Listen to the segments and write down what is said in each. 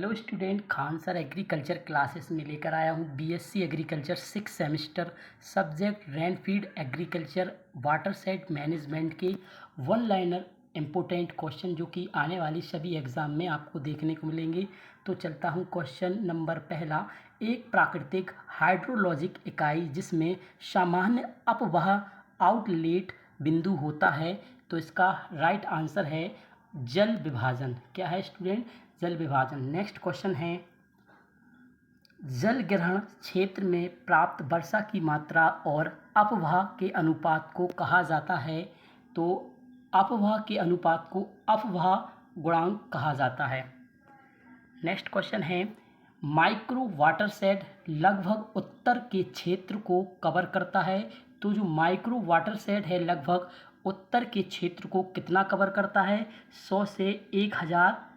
Hello student, Khan sir agriculture classes में लेकर आया हूँ BSc agriculture 6 semester subject rain feed agriculture water set management के वन लाइनर इम्पोर्टेंट क्वेश्चन जो कि आने वाली सभी एग्ज़ाम में आपको देखने को मिलेंगे। तो चलता हूँ क्वेश्चन नंबर पहला। एक प्राकृतिक हाइड्रोलॉजिक इकाई जिसमें सामान्य अपवाह आउटलेट बिंदु होता है, तो इसका राइट आंसर है जल विभाजन। क्या है स्टूडेंट? जल विभाजन। नेक्स्ट क्वेश्चन है, जल ग्रहण क्षेत्र में प्राप्त वर्षा की मात्रा और अपवाह के अनुपात को कहा जाता है, तो अपवाह के अनुपात को अपवाह गुणांक कहा जाता है। नेक्स्ट क्वेश्चन है, माइक्रो वाटरशेड लगभग उत्तर के क्षेत्र को कवर करता है, तो जो माइक्रो वाटरशेड है लगभग उत्तर के क्षेत्र को कितना कवर करता है? 100 से 1000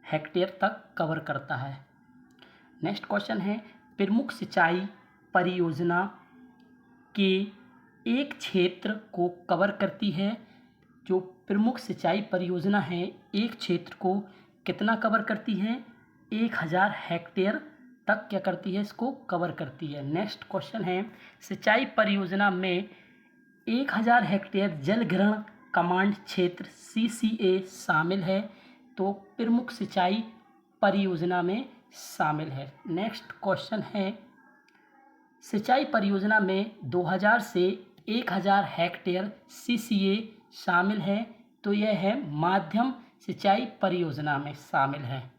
हेक्टेयर तक कवर करता है। नेक्स्ट क्वेश्चन है, प्रमुख सिंचाई परियोजना के एक क्षेत्र को कवर करती है। जो प्रमुख सिंचाई परियोजना है एक क्षेत्र को कितना कवर करती है? 1000 हेक्टेयर तक क्या करती है? इसको कवर करती है। नेक्स्ट क्वेश्चन है, सिंचाई परियोजना में 1000 हेक्टेयर जल ग्रहण कमांड क्षेत्र CCA शामिल है, तो प्रमुख सिंचाई परियोजना में शामिल है। नेक्स्ट क्वेश्चन है, सिंचाई परियोजना में 2000 से 1000 हेक्टेयर CCA शामिल है, तो यह है माध्यम सिंचाई परियोजना में शामिल है।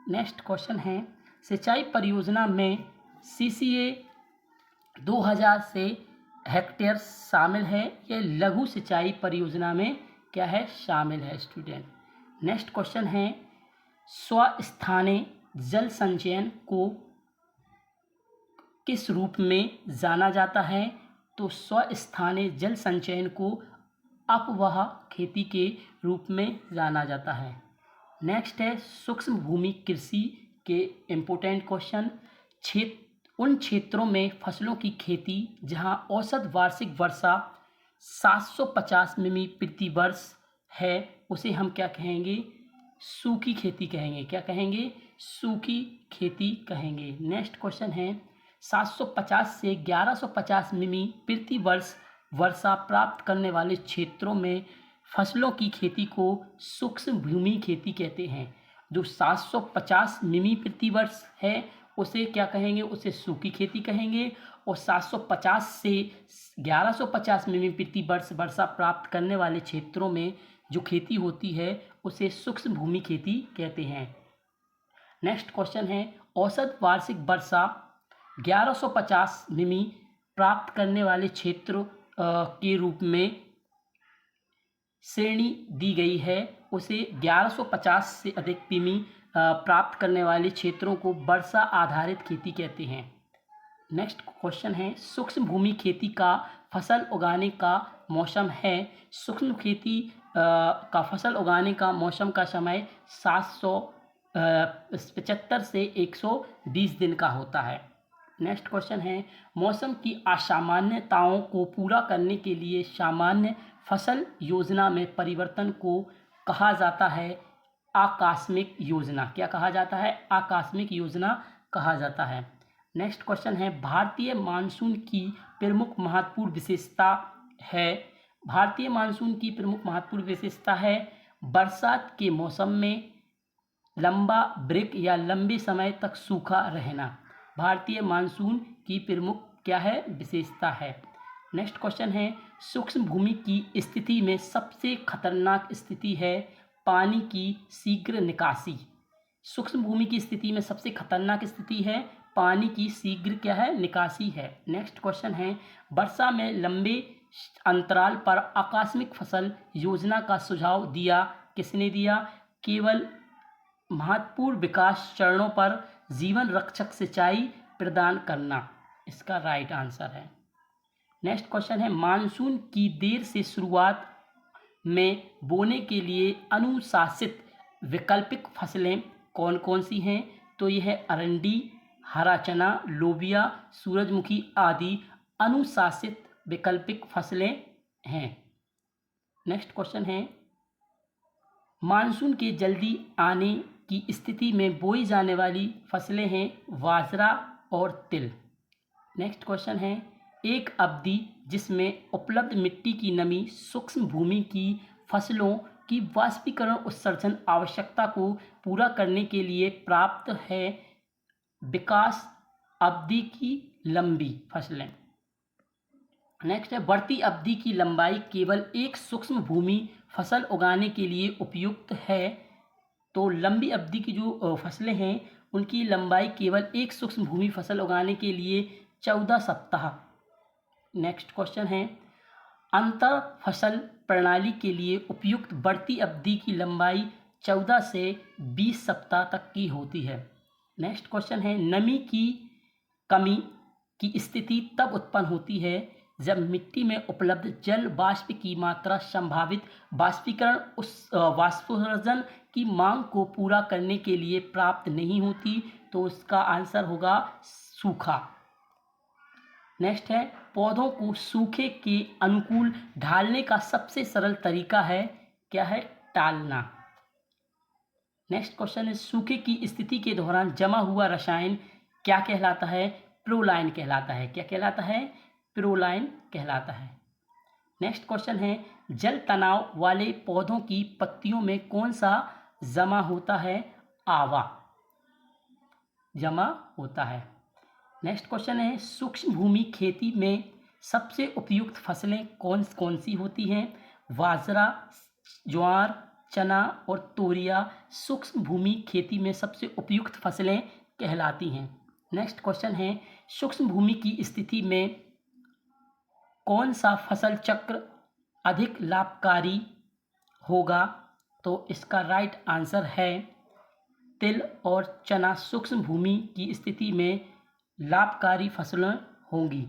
नेक्स्ट क्वेश्चन है, सिंचाई परियोजना में CCA 2000 से हेक्टेयर शामिल है, यह लघु सिंचाई परियोजना में क्या है? शामिल है स्टूडेंट। नेक्स्ट क्वेश्चन है, स्वस्थानीय जल संचयन को किस रूप में जाना जाता है? तो स्वस्थानीय जल संचयन को अपवाह खेती के रूप में जाना जाता है। नेक्स्ट है, सूक्ष्म भूमि कृषि के इम्पोर्टेंट क्वेश्चन। उन क्षेत्रों में फसलों की खेती जहां औसत वार्षिक वर्षा 750 मिमी प्रति वर्ष है, उसे हम क्या कहेंगे? सूखी खेती कहेंगे। क्या कहेंगे? सूखी खेती कहेंगे। नेक्स्ट क्वेश्चन है, 750 से 1150 मिमी प्रति वर्ष वर्षा प्राप्त करने वाले क्षेत्रों में फसलों की खेती को सूक्ष्म भूमि खेती कहते हैं। जो 750 मिमी प्रति वर्ष है उसे क्या कहेंगे? उसे सूखी खेती कहेंगे। और 750 से 1150 मिमी प्रति वर्ष वर्षा प्राप्त करने वाले क्षेत्रों में जो खेती होती है उसे सूक्ष्म भूमि खेती कहते हैं। नेक्स्ट क्वेश्चन है, औसत वार्षिक वर्षा 1150 मिमी प्राप्त करने वाले क्षेत्र के रूप में श्रेणी दी गई है, उसे 1150 से अधिक मिमी प्राप्त करने वाले क्षेत्रों को वर्षा आधारित खेती कहते हैं। नेक्स्ट क्वेश्चन है, सूक्ष्म भूमि खेती का फसल उगाने का मौसम है। सूक्ष्म खेती का फसल उगाने का मौसम का समय 775 से 120 दिन का होता है। नेक्स्ट क्वेश्चन है, मौसम की असामान्यताओं को पूरा करने के लिए सामान्य फसल योजना में परिवर्तन को कहा जाता है आकस्मिक योजना। क्या कहा जाता है? आकस्मिक योजना कहा जाता है। नेक्स्ट क्वेश्चन है, भारतीय मानसून की प्रमुख महत्वपूर्ण विशेषता है। भारतीय मानसून की प्रमुख महत्वपूर्ण विशेषता है बरसात के मौसम में लंबा ब्रेक या लंबे समय तक सूखा रहना। भारतीय मानसून की प्रमुख क्या है? विशेषता है। नेक्स्ट क्वेश्चन है, सूक्ष्म भूमि की स्थिति में सबसे खतरनाक स्थिति है पानी की शीघ्र निकासी। सूक्ष्म भूमि की स्थिति में सबसे खतरनाक स्थिति है पानी की शीघ्र क्या है? निकासी है। नेक्स्ट क्वेश्चन है, वर्षा में लंबे अंतराल पर आकस्मिक फसल योजना का सुझाव दिया किसने दिया? केवल महत्वपूर्ण विकास चरणों पर जीवन रक्षक सिंचाई प्रदान करना इसका राइट आंसर है। नेक्स्ट क्वेश्चन है, मानसून की देर से शुरुआत में बोने के लिए अनुशासित वैकल्पिक फसलें कौन कौन सी हैं? तो यह है अरंडी, हरा चना, लोबिया, सूरजमुखी आदि अनुशासित वैकल्पिक फसलें हैं। नेक्स्ट क्वेश्चन है, मानसून के जल्दी आने की स्थिति में बोई जाने वाली फसलें हैं बाजरा और तिल। नेक्स्ट क्वेश्चन है, एक अवधि जिसमें उपलब्ध मिट्टी की नमी सूक्ष्म भूमि की फसलों की वाष्पीकरण उत्सर्जन आवश्यकता को पूरा करने के लिए प्राप्त है। विकास अवधि की लंबी फसलें। नेक्स्ट है, बढ़ती अवधि की लंबाई केवल एक सूक्ष्म भूमि फसल उगाने के लिए उपयुक्त है। तो लंबी अवधि की जो फसलें हैं उनकी लंबाई केवल एक सूक्ष्म भूमि फसल उगाने के लिए 14 सप्ताह। नेक्स्ट क्वेश्चन है, अंतर फसल प्रणाली के लिए उपयुक्त बढ़ती अवधि की लंबाई 14 से 20 सप्ताह तक की होती है। नेक्स्ट क्वेश्चन है, नमी की कमी की स्थिति तब उत्पन्न होती है जब मिट्टी में उपलब्ध जल वाष्प की मात्रा संभावित वाष्पीकरण उस वाष्पोत्सर्जन की मांग को पूरा करने के लिए प्राप्त नहीं होती। तो उसका आंसर होगा सूखा। नेक्स्ट है, पौधों को सूखे के अनुकूल ढालने का सबसे सरल तरीका है, क्या है? टालना। नेक्स्ट क्वेश्चन है, सूखे की स्थिति के दौरान जमा हुआ रसायन क्या कहलाता है? प्रोलाइन कहलाता है। क्या कहलाता है? प्रोलाइन कहलाता है। नेक्स्ट क्वेश्चन है, जल तनाव वाले पौधों की पत्तियों में कौन सा जमा होता है? आवा जमा होता है। नेक्स्ट क्वेश्चन है, सूक्ष्म भूमि खेती में सबसे उपयुक्त फसलें कौन कौन सी होती हैं? बाजरा, ज्वार, चना और तोरिया सूक्ष्म भूमि खेती में सबसे उपयुक्त फसलें कहलाती हैं। नेक्स्ट क्वेश्चन है, सूक्ष्म भूमि की स्थिति में कौन सा फसल चक्र अधिक लाभकारी होगा? तो इसका राइट आंसर है तिल और चना सूक्ष्म भूमि की स्थिति में लाभकारी फसलें होंगी।